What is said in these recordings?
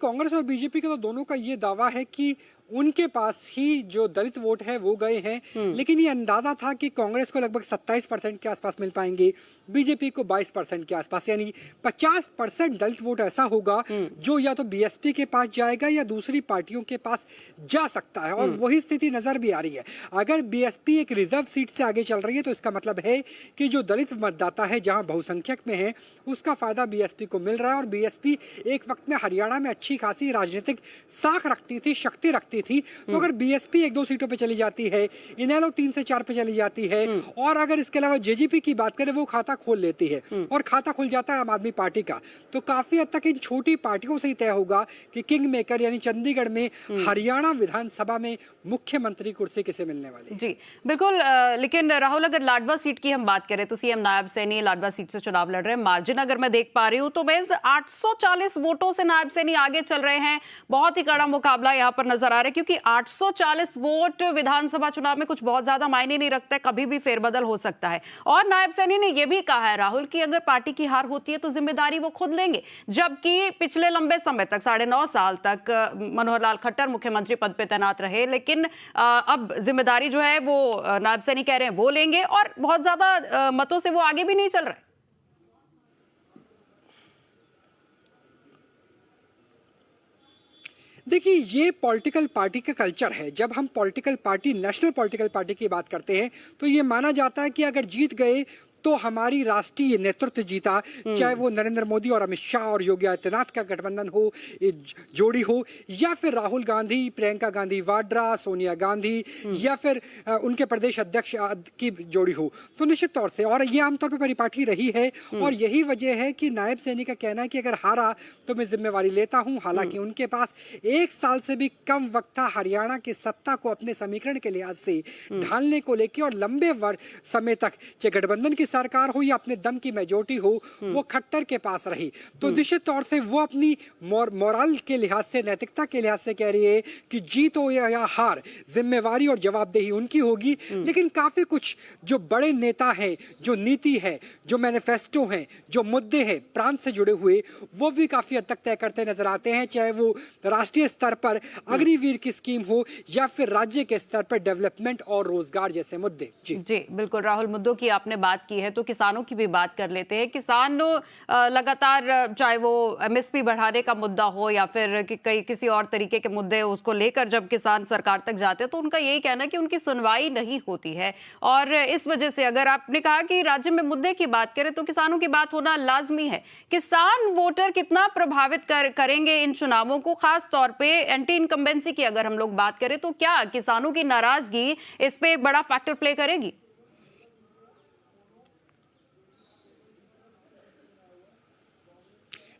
कांग्रेस और बीजेपी का तो दोनों का ये दावा है कि उनके पास ही जो दलित वोट है वो गए हैं, लेकिन ये अंदाजा था कि कांग्रेस को लगभग 27% के आसपास मिल पाएंगे, बीजेपी को 22% के आसपास, यानी 50% दलित वोट ऐसा होगा जो या तो बीएसपी के पास जाएगा या दूसरी पार्टियों के पास जा सकता है। और वही स्थिति नजर भी आ रही है। अगर बीएसपी एक रिजर्व सीट से आगे चल रही है तो इसका मतलब है कि जो दलित मतदाता है जहां बहुसंख्यक में है उसका फायदा बीएसपी को मिल रहा है। और बीएसपी एक वक्त में हरियाणा में अच्छी खासी राजनीतिक साख रखती थी, शक्ति रखती थी। तो अगर बीएसपी 1-2 सीटों पे चली जाती है, इनेलो 3 से 4 पे चली जाती है, और अगर इसके अलावा जेजेपी की बात करें वो खाता खोल लेती है और खाता खुल जाता है आम आदमी पार्टी का, तो काफी हद तक इन छोटी पार्टियों से ही तय होगा कि किंग मेकर यानी चंडीगढ़ में हरियाणा विधानसभा में मुख्यमंत्री कुर्सी किसे मिलने वाली है। जी बिल्कुल। लेकिन राहुल, अगर लाडवा सीट की हम बात करें तो सीएम नायब सैनी लाडवा सीट से चुनाव लड़ रहे हैं। मार्जिन अगर मैं देख पा रही हूं तो महज 840 वोटों से नायब सैनी आगे चल रहे हैं। बहुत ही कड़ा मुकाबला यहां पर नजर आ रहा है, क्योंकि 840 वोट विधानसभा चुनाव में कुछ बहुत ज्यादा मायने नहीं रखता है, कभी भी फेरबदल हो सकता है। और नायब सैनी ने यह भी कहा है राहुल कि अगर पार्टी की हार होती है तो जिम्मेदारी वो खुद लेंगे, जबकि पिछले लंबे समय तक 9.5 साल तक मनोहर लाल खट्टर मुख्यमंत्री पद पे तैनात रहे, लेकिन अब जिम्मेदारी जो है वो नायब सैनी कह रहे हैं वो लेंगे, और बहुत ज्यादा मतों से वो आगे भी नहीं चल रहे। देखिए, ये पॉलिटिकल पार्टी का कल्चर है। जब हम political party, national political party की बात करते हैं तो ये माना जाता है कि अगर जीत गए तो हमारी राष्ट्रीय नेतृत्व जीता, चाहे वो नरेंद्र मोदी और अमित शाह और योगी आदित्यनाथ का गठबंधन हो, जोड़ी हो, या फिर राहुल गांधी, प्रियंका गांधी वाड्रा, सोनिया गांधी, या फिर उनके प्रदेश अध्यक्ष की जोड़ी हो, तो निश्चित तौर से, और ये आमतौर पर परिपाटी रही है। और यही वजह है कि नायब सैनी का कहना है कि अगर हारा तो मैं जिम्मेवारी लेता हूं। हालांकि उनके पास 1 साल से भी कम वक्त था हरियाणा की सत्ता को अपने समीकरण के लिहाज से ढालने को लेकर, और लंबे समय तक चाहे गठबंधन की सरकार हो या अपने दम की मेजोरिटी हो, वो खट्टर के पास रही। तो निश्चित तौर से वो अपनी मोरल के लिहाज से, नैतिकता के लिहाज से कह रही है कि जीत हो या हार, जिम्मेवारी और जवाबदेही उनकी होगी। लेकिन काफी कुछ जो बड़े नेता हैं, जो नीति है, जो मैनिफेस्टो हैं, जो मुद्दे हैं प्रांत से जुड़े हुए, वो भी काफी हद तक तय करते नजर आते हैं, चाहे वो राष्ट्रीय स्तर पर अग्निवीर की स्कीम हो या फिर राज्य के स्तर पर डेवलपमेंट और रोजगार जैसे मुद्दे। जी बिल्कुल राहुल, मुद्दों की आपने बात की है तो किसानों की भी बात कर लेते हैं। किसान लगातार, चाहे वो एमएसपी बढ़ाने का मुद्दा हो या फिर किसी और तरीके के मुद्दे, उसको लेकर जब किसान सरकार तक जाते हैं तो उनका यही कहना है कि उनकी सुनवाई नहीं होती है। और इस वजह से, अगर आपने कहा कि राज्य में मुद्दे की बात करें तो किसानों की बात होना लाजमी है। किसान वोटर कितना प्रभावित करेंगे इन चुनावों को, खास तौर पे एंटी इनकम्बेंसी की अगर हम लोग बात करें तो क्या किसानों की नाराजगी इस पे एक बड़ा फैक्टर प्ले करेगी?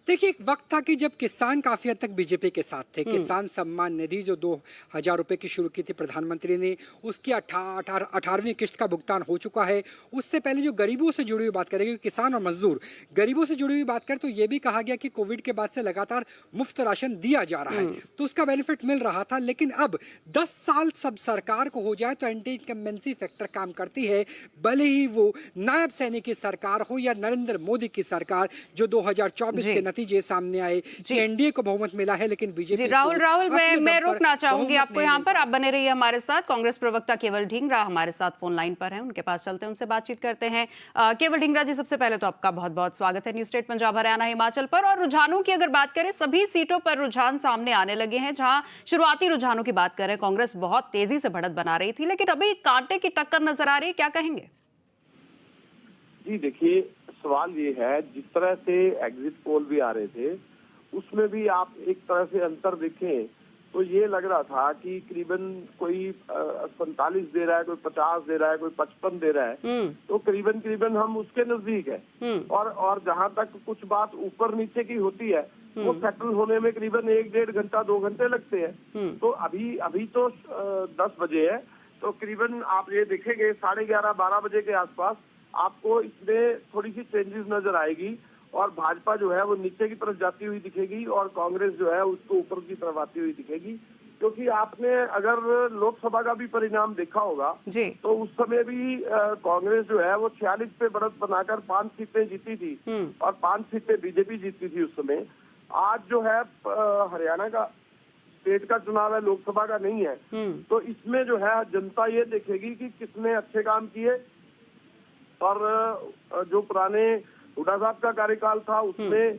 देखिए, एक वक्त था कि जब किसान काफी हद तक बीजेपी के साथ थे। किसान सम्मान निधि जो 2000 रुपए की शुरू की थी प्रधानमंत्री ने, उसकी 18वीं किस्त का भुगतान हो चुका है। उससे पहले जो गरीबों से जुड़ी हुई बात करेंगे, किसान और मजदूर, गरीबों से जुड़ी हुई बात करें तो यह भी कहा गया कि कोविड के बाद से लगातार मुफ्त राशन दिया जा रहा है, तो उसका बेनिफिट मिल रहा था। लेकिन अब 10 साल सब सरकार को हो जाए तो एंटी इनकम्बेंसी फैक्टर काम करती है, भले ही वो नायब सैनी की सरकार हो या नरेंद्र मोदी की सरकार। जो 2024 के नतीजे सामने आए कि एनडीए को बहुमत मिला है, लेकिन बीजेपी राहुल मैं रोकना चाहूंगी आपको यहाँ पर, आप बने रहिए हमारे साथ। कांग्रेस प्रवक्ता केवल ढींगरा हमारे साथ फोन लाइन पर हैं, उनके पास चलते हैं, उनसे बातचीत करते हैं। केवल ढींगरा जी, सबसे पहले तो आपका बहुत बहुत स्वागत है न्यूज स्टेट पंजाब हरियाणा हिमाचल पर। और रुझानों की अगर बात करें, सभी सीटों पर रुझान सामने आने लगे हैं। जहां शुरुआती रुझानों की बात करें, कांग्रेस बहुत तेजी से बढ़त बना रही थी, लेकिन अभी कांटे की टक्कर नजर आ रही है, क्या कहेंगे? जी देखिए, सवाल ये है, जिस तरह से एग्जिट पोल भी आ रहे थे उसमें भी आप एक तरह से अंतर देखें तो ये लग रहा था कि करीबन कोई 47 दे रहा है, कोई 50 दे रहा है, कोई 55 दे रहा है, तो करीबन हम उसके नजदीक है। और जहां तक कुछ बात ऊपर नीचे की होती है वो सेटल होने में करीबन 1-1.5 घंटा 2 घंटे लगते हैं। तो अभी तो 10 बजे है, तो करीबन आप ये देखेंगे 11:30-12 बजे के आसपास आपको इसमें थोड़ी सी चेंजेस नजर आएगी, और भाजपा जो है वो नीचे की तरफ जाती हुई दिखेगी और कांग्रेस जो है उसको ऊपर की तरफ आती हुई दिखेगी। क्योंकि आपने अगर लोकसभा का भी परिणाम देखा होगा तो उस समय भी कांग्रेस जो है वो 46 पे बढ़त बनाकर 5 सीटें जीती थी और 5 सीटें बीजेपी जीती थी उस समय। आज जो है हरियाणा का स्टेट का चुनाव है, लोकसभा का नहीं है। तो इसमें जो है जनता ये देखेगी कि किसने अच्छे काम किए। और जो पुराने हुड्डा साहब का कार्यकाल था उसमें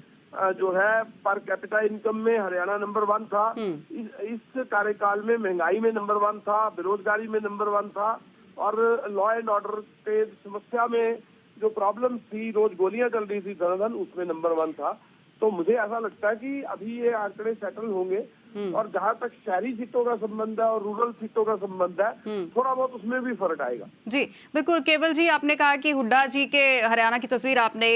जो है पर कैपिटा इनकम में हरियाणा नंबर 1 था। इस कार्यकाल में महंगाई में नंबर 1 था, बेरोजगारी में नंबर 1 था, और लॉ एंड ऑर्डर के समस्या में जो प्रॉब्लम थी, रोज गोलियां चल रही थी धनाधन, उसमें नंबर 1 था। तो मुझे ऐसा लगता है कि अभी ये आंकड़े सेटल होंगे। और जहां तक शहरी सीटों का संबंध है और रूरल सीटों का संबंध है, थोड़ा बहुत उसमें भी फर्क आएगा। जी बिल्कुल। केवल जी, आपने कहा कि हुड्डा जी के हरियाणा की तस्वीर आपने